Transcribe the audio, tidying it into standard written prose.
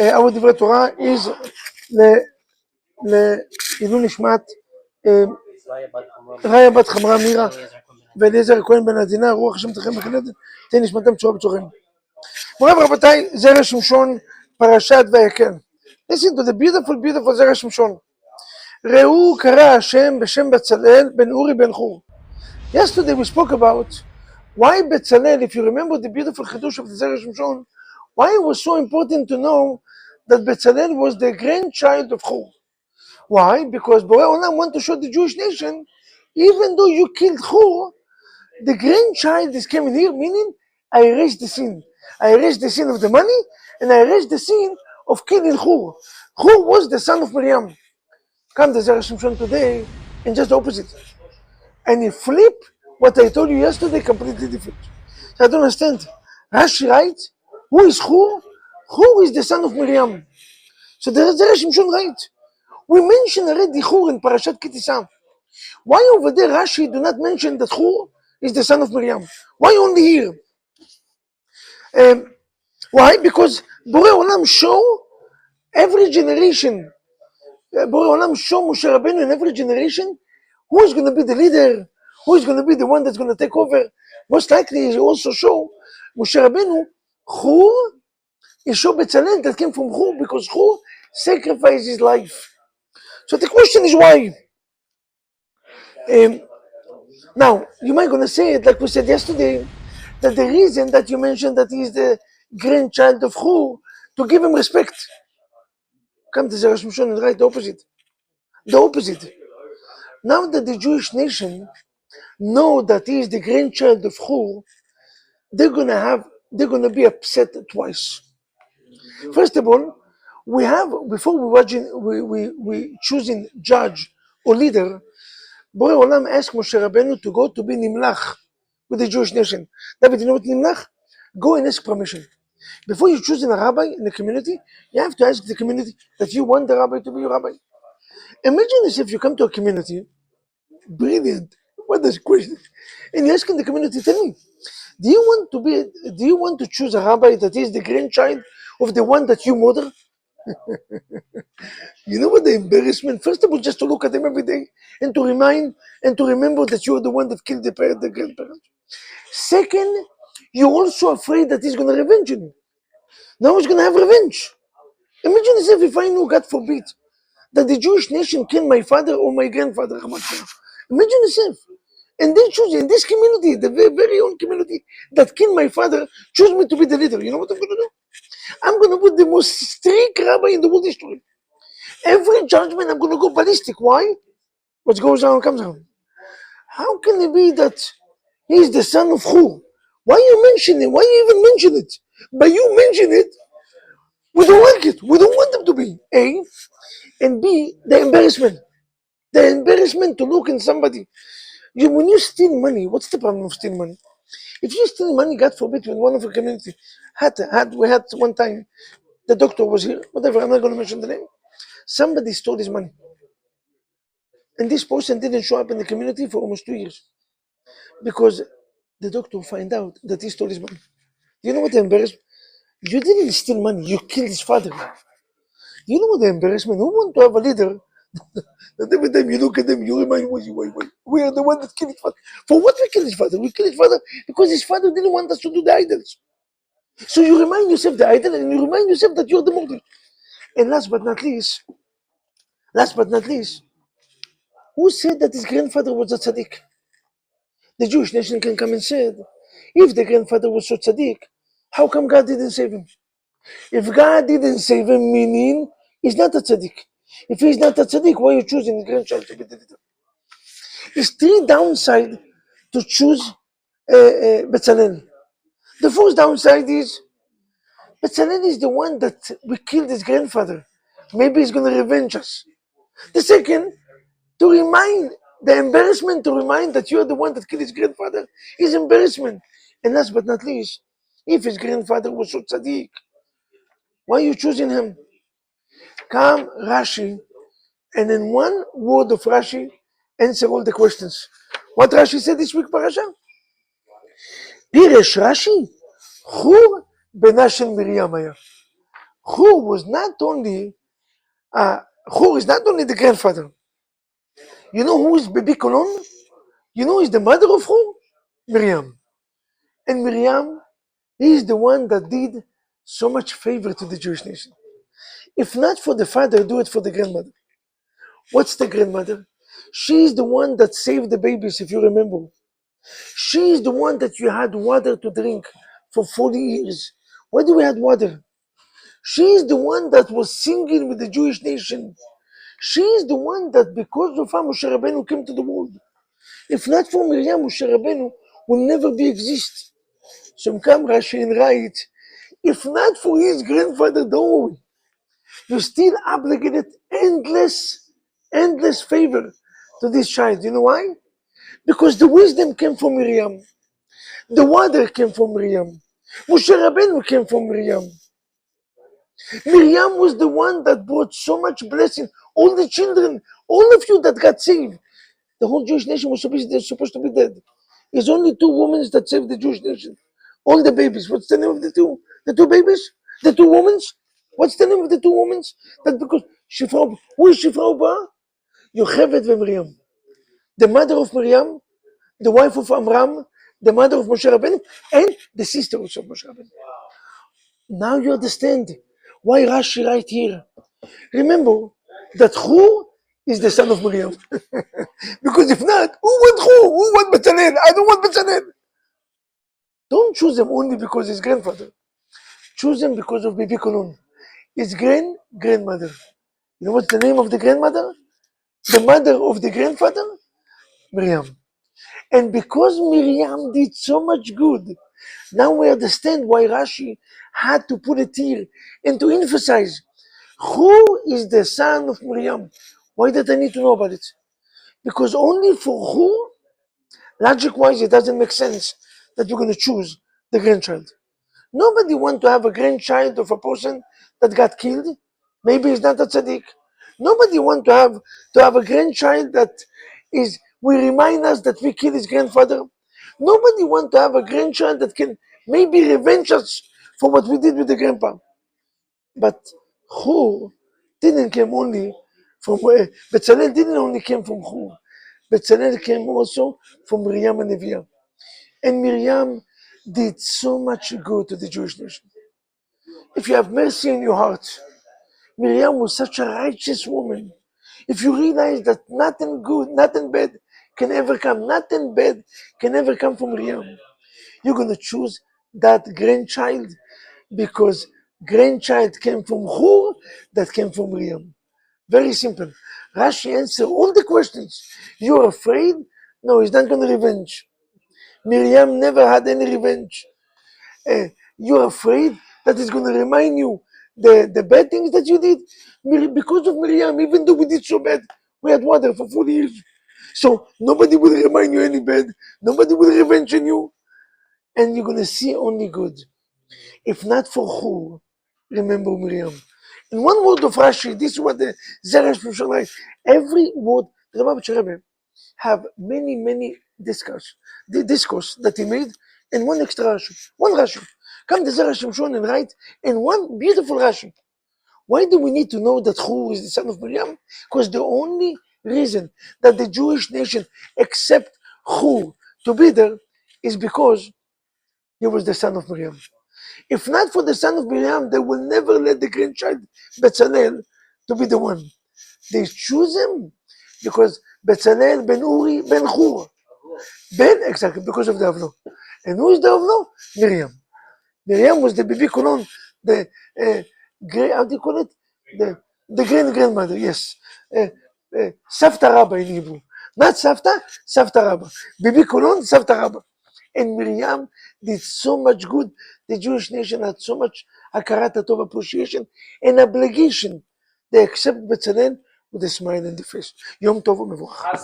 our דברי תורה is לעילוי נשמת רעיה בת חמרה מירה ואליעזר הכהן בן עדינה, רוח השם תכם בכנסת, תן נשמתם תשועה בצורכם. מוריי ורבותיי, זרע שמשון, פרשת ויחל. Listen to the beautiful זרע שמשון. ראו קרא השם בשם בצלאל בן אורי בן חור. Yesterday we spoke about why Betzalel, if you remember the beautiful chidush of the Zera Shimshon, why it was so important to know that Betzalel was the grandchild of Chur. Why? Because Borei Olam wanted to show the Jewish nation, even though you killed Chur, the grandchild is coming here, meaning I erased the sin. I erased the sin of the money, and I erased the sin of killing Chur. Chur was the son of Miriam. Come the Zera Shimshon today, and just the opposite. And you flip what I told you yesterday completely different. So I don't understand. Rashi writes, who is Chur? Chur is the son of Miriam. So the Zera Shimshon writes. We mention already Chur in parshat Kitisa. Why over there Rashi do not mention that Chur is the son of Miriam? Why only here? Why? Because Borei Olam show every generation. Borei Olam show Moshe Rabbeinu in every generation who is going to be the leader, who is going to be the one that's going to take over. Most likely he also show Moshe Rabbeinu Chur. He show Betzalel that came from Chur because Chur sacrificed his life. So the question is why? Now, you might going to say it like we said yesterday, that the reason that you mentioned that he is the grandchild of Chur, to give him respect. Come to Zera Shimshon and write the opposite. The opposite. Now that the Jewish nation know that he is the grandchild of Chur, they're gonna be upset twice. First of all, before we choosing judge or leader, Borei Olam asked Moshe Rabbeinu to go to be Nimlach with the Jewish nation. David, you know what Nimlach? Go and ask permission. Before you choosing a rabbi in the community, you have to ask the community that you want the rabbi to be your rabbi. Imagine as if you come to a community, brilliant, what is the question? And you ask in the community, tell me, do you want to choose a rabbi that is the grandchild of the one that you murder? You know what the embarrassment? First of all, just to look at them every day and to remember that you're the one that killed the grandparent. Second, you're also afraid that he's going to revenge you. Now he's going to have revenge. Imagine yourself if I knew, God forbid, that the Jewish nation killed my father or my grandfather. Imagine yourself. And they choose in this community, the very own community that killed my father, choose me to be the leader. You know what I'm going to do? I'm going to put the most strict rabbi in the world history. Every judgment, I'm going to go ballistic. Why? What goes down comes down. How can it be that he's the son of Chur? Why you mention it? Why you even mention it? But you mention it, we don't like it. We don't want them to be. A. And B, the embarrassment. The embarrassment to look in somebody. When you steal money, what's the problem of stealing money? If you steal money, God forbid, in one of the community, we had one time, the doctor was here, whatever, I'm not going to mention the name. Somebody stole his money. And this person didn't show up in the community for almost 2 years. Because the doctor found out that he stole his money. You know what the embarrassment? You didn't steal money, you killed his father. You know what the embarrassment? Who want to have a leader that every time you look at them, you remind, wait, we are the one that killed his father. For what we killed his father? We killed his father because his father didn't want us to do the idols. So you remind yourself the idol and you remind yourself that you're the murderer. And last but not least, who said that his grandfather was a tzaddik? The Jewish nation can come and say, if the grandfather was so tzaddik, how come God didn't save him? If God didn't save him, meaning he's not a tzaddik. If he's not a tzaddik, why are you choosing the grandchild to be the leader? There's three downsides to choose Betzalel. The first downside is Betzalel is the one that we killed his grandfather. Maybe he's going to revenge us. The second, to remind the embarrassment, to remind that you're the one that killed his grandfather is embarrassment. And last but not least, if his grandfather was so tzaddik, why are you choosing him? Come Rashi, and in one word of Rashi, answer all the questions. What Rashi said this week, parasha? Piresh Rashi, Chur bena shel Miriam היה. Hur was not only, Hur is not only the grandfather. You know who is Bibi Kolon? You know who is the mother of Hur? Miriam. And Miriam is the one that did so much favor to the Jewish nation. If not for the father, do it for the grandmother. What's the grandmother? She's the one that saved the babies, if you remember. She's the one that you had water to drink for 40 years. Why do we have water? She's the one that was singing with the Jewish nation. She's the one that because of her Moshe Rabbeinu came to the world. If not for Miriam, Moshe Rabbeinu will never be exist. So come Rashi and write, if not for his grandfather, don't worry. You're still obligated endless favor to this child. You know why? Because the wisdom came from Miriam. The water came from Miriam. Moshe Rabbeinu came from Miriam. Miriam was the one that brought so much blessing. All the children, all of you that got saved, the whole Jewish nation was supposed to be dead. It's only two women that saved the Jewish nation. All the babies. What's the name of the two? The two babies? The two women? What's the name of the two women? That because Shifra, who is Shifra Ba? Yocheved and Miriam. The mother of Miriam, the wife of Amram, the mother of Moshe Rabbeinu, and the sister of Moshe Rabbeinu. Now you understand why Rashi right here. Remember that Hur is the son of Miriam. Because if not, who want Hur? Who want Bezalel? I don't want Bezalel. Don't choose him only because his grandfather. Choose him because of Bibi Kolon. His grandmother. You know what's the name of the grandmother? The mother of the grandfather? Miriam. And because Miriam did so much good, now we understand why Rashi had to put it here and to emphasize who is the son of Miriam. Why did I need to know about it? Because only for who, logic-wise, it doesn't make sense that you're going to choose the grandchild. Nobody wants to have a grandchild of a person that got killed. Maybe he's not a tzaddik. Nobody wants to have a grandchild that will remind us that we killed his grandfather. Nobody wants to have a grandchild that can maybe revenge us for what we did with the grandpa. But who didn't come only from Bezalel didn't only came from Hur. Bezalel came also from Miriam and Neviah. And Miriam did so much good to the Jewish nation. If you have mercy in your heart, Miriam was such a righteous woman. If you realize that nothing good, nothing bad can ever come, nothing bad can ever come from Miriam, you're going to choose that grandchild because grandchild came from Hur that came from Miriam. Very simple. Rashi answered all the questions. You're afraid? No, he's not going to revenge. Miriam never had any revenge. You're afraid that he's going to remind you the bad things that you did? Because of Miriam, even though we did so bad, we had water for 40 years. So nobody will remind you any bad. Nobody will revenge on you. And you're going to see only good. If not for Hur, remember Miriam. In one word of Rashi, this is what the Zera Shimshon writes. Every word, the Rabbi Asher Vaknin have many discourse that he made, and one extra Rashi. One Rashi. Come to Zera Shimshon and write in one beautiful Rashi. Why do we need to know that Hur is the son of Miriam? Because the only reason that the Jewish nation accept Hur to be there is because he was the son of Miriam. If not for the son of Miriam, they will never let the grandchild Bezalel to be the one. They choose him because Bezalel ben Uri ben Hur. Exactly, because of the Avlo. And who is the Avlo? Miriam. Miriam was the Bibi Kolon, the, how do you call it? The grandmother, yes. Savta Rabba in Hebrew. Not Savta, Savta Rabba. Bibi Kolon, Savta Rabba. And Miriam did so much good. The Jewish nation had so much hakarat hatov, appreciation and obligation. They accept Bezalel with a smile on the face. Yom Tov u'mevorach.